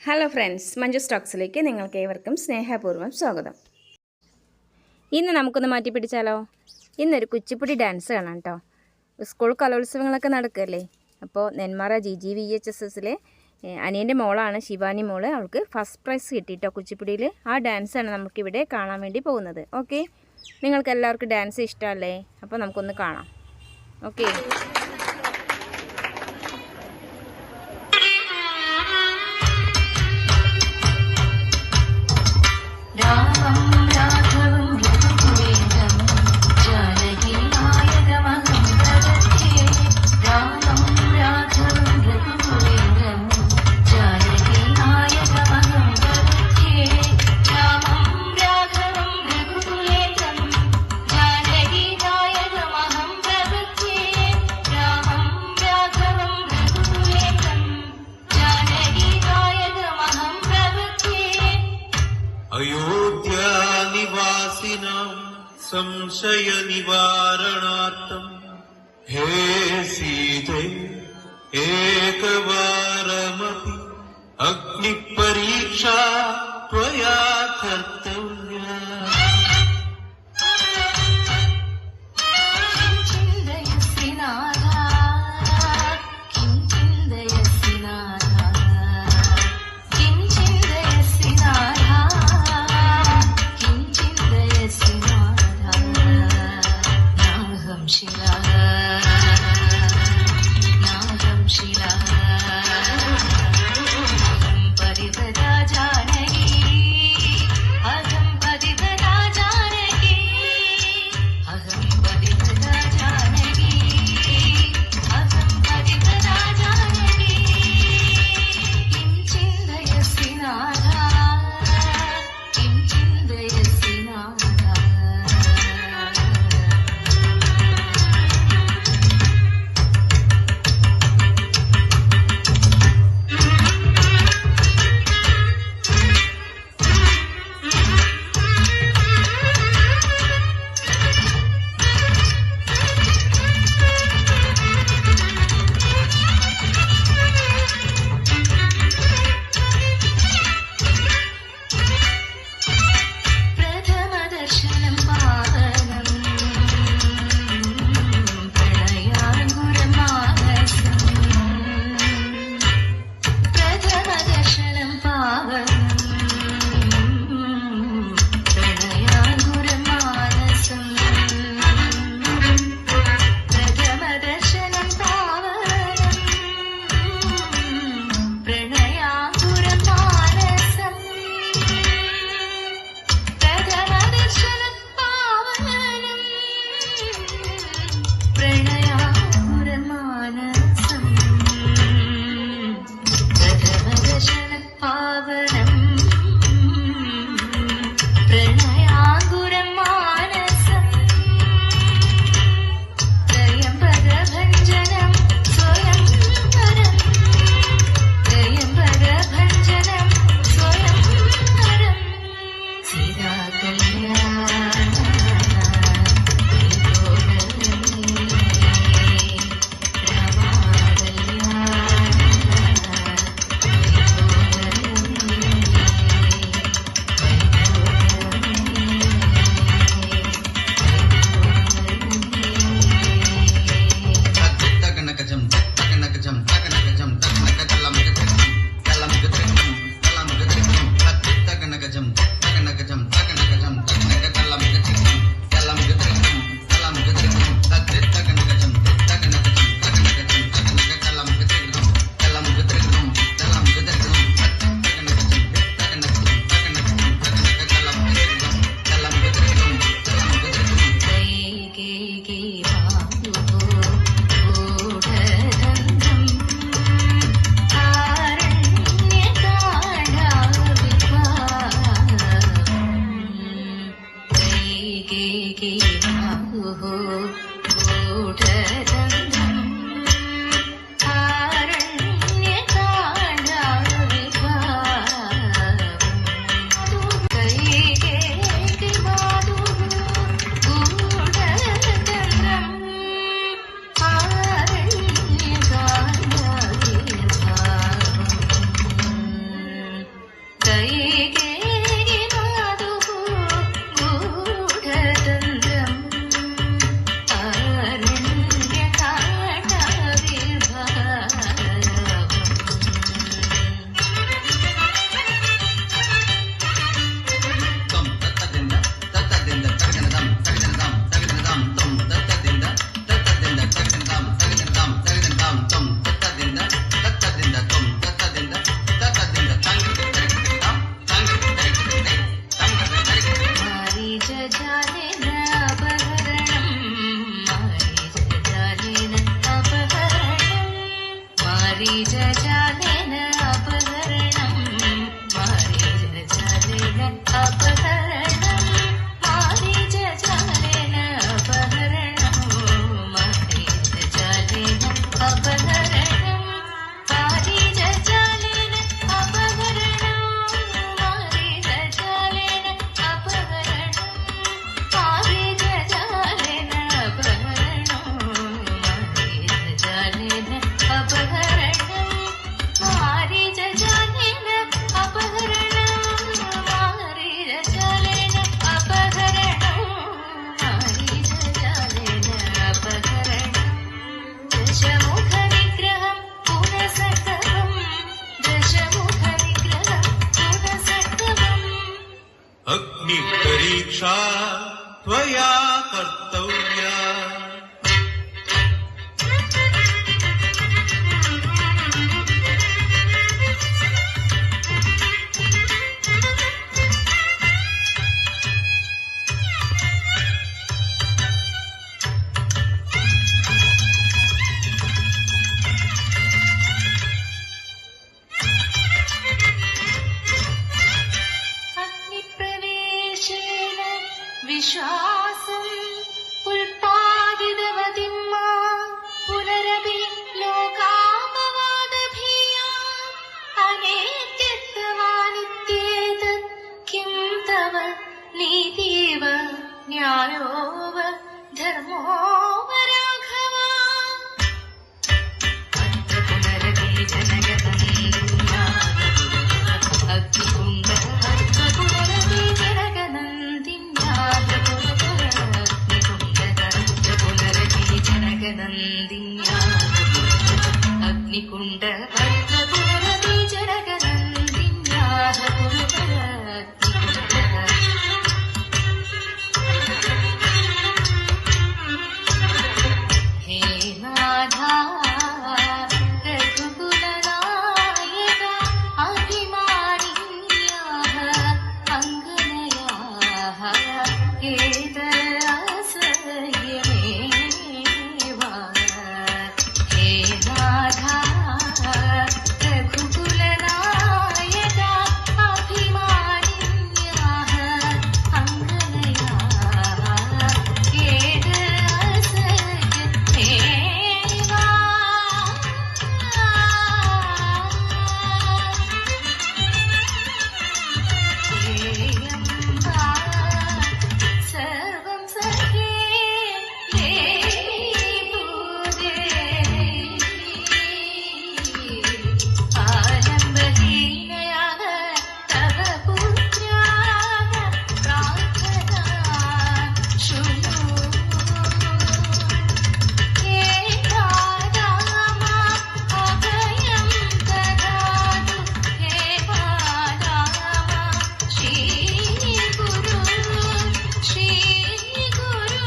Hello friends, Manju സ്റ്റോക്സിലേക്ക് നിങ്ങൾക്ക് ഏവർക്കും സ്നേഹപൂർവ്വം സ്വാഗതം. ഇന്ന് നമുക്കൊന്ന് മാറ്റി പിടിച്ചാലോ? ഇന്നൊരു കുച്ചിപ്പുടി ഡാൻസ് കാണാം കേട്ടോ. സ്കൂൾ കലോത്സവങ്ങളൊക്കെ നടക്കുകയല്ലേ. അപ്പോൾ നെന്മാറ GGVHSSലെ അനിയൻ്റെ മോളാണ് ശിവാനി മോള്. അവൾക്ക് ഫസ്റ്റ് പ്രൈസ് കിട്ടിയിട്ടോ കുച്ചിപ്പുടിയിൽ. ആ ഡാൻസാണ് നമുക്കിവിടെ കാണാൻ വേണ്ടി പോകുന്നത്. ഓക്കെ, നിങ്ങൾക്ക് എല്ലാവർക്കും ഡാൻസ് ഇഷ്ടമല്ലേ? അപ്പോൾ നമുക്കൊന്ന് കാണാം. ഓക്കെ. अयोध्यानिवासिनां संशयनिवारणार्थं हे सीते एकवारमपि अग्निपरीक्षा त्वया कर्तव्या. പാവനം अग्निपरीक्षा त्वया कर्तव्या अग्निप्रवेशेन विश्वासम् उल्पादितवतिम् पुनरपि लोकापवादभिया अनेत्यत्वानित्येतत् किं तव नीतिव न्यायो व धर्मो व राघव अग्निकुण्ड अर्कपुरपि जनगनन्दिन्याः हे नाथा रघुकुलनायका अभिमानिन्याः अङ्गनयाः एतदसह्यमेव हे नाथा रघुकुलनायका अभिमानिन्याः अङ्गनयाः सर्वं सखे आलम्बहीनयाः तव पुत्र्याः प्रार्थना शृणु हे रामा अभयं ददातु हे रामा श्रीगुरु श्रीगुरु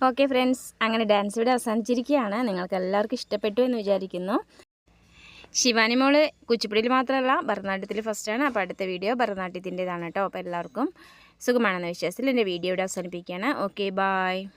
ഓക്കെ ഫ്രണ്ട്സ്, അങ്ങനെ ഡാൻസ് ഇവിടെ അവസാനിച്ചിരിക്കുകയാണ്. നിങ്ങൾക്ക് എല്ലാവർക്കും ഇഷ്ടപ്പെട്ടു എന്ന് വിചാരിക്കുന്നു. ശിവാനി മോള് കുച്ചിപ്പുടിയിൽ മാത്രമല്ല ഭരതനാട്യത്തിൽ ഫസ്റ്റാണ്. അപ്പോൾ അടുത്ത വീഡിയോ ഭരതനാട്യത്തിൻ്റെതാണ് കേട്ടോ. അപ്പോൾ എല്ലാവർക്കും സുഖമാണെന്ന വിശ്വാസത്തിൽ എൻ്റെ വീഡിയോ ഇവിടെ അവസാനിപ്പിക്കുകയാണ്. Okay, bye.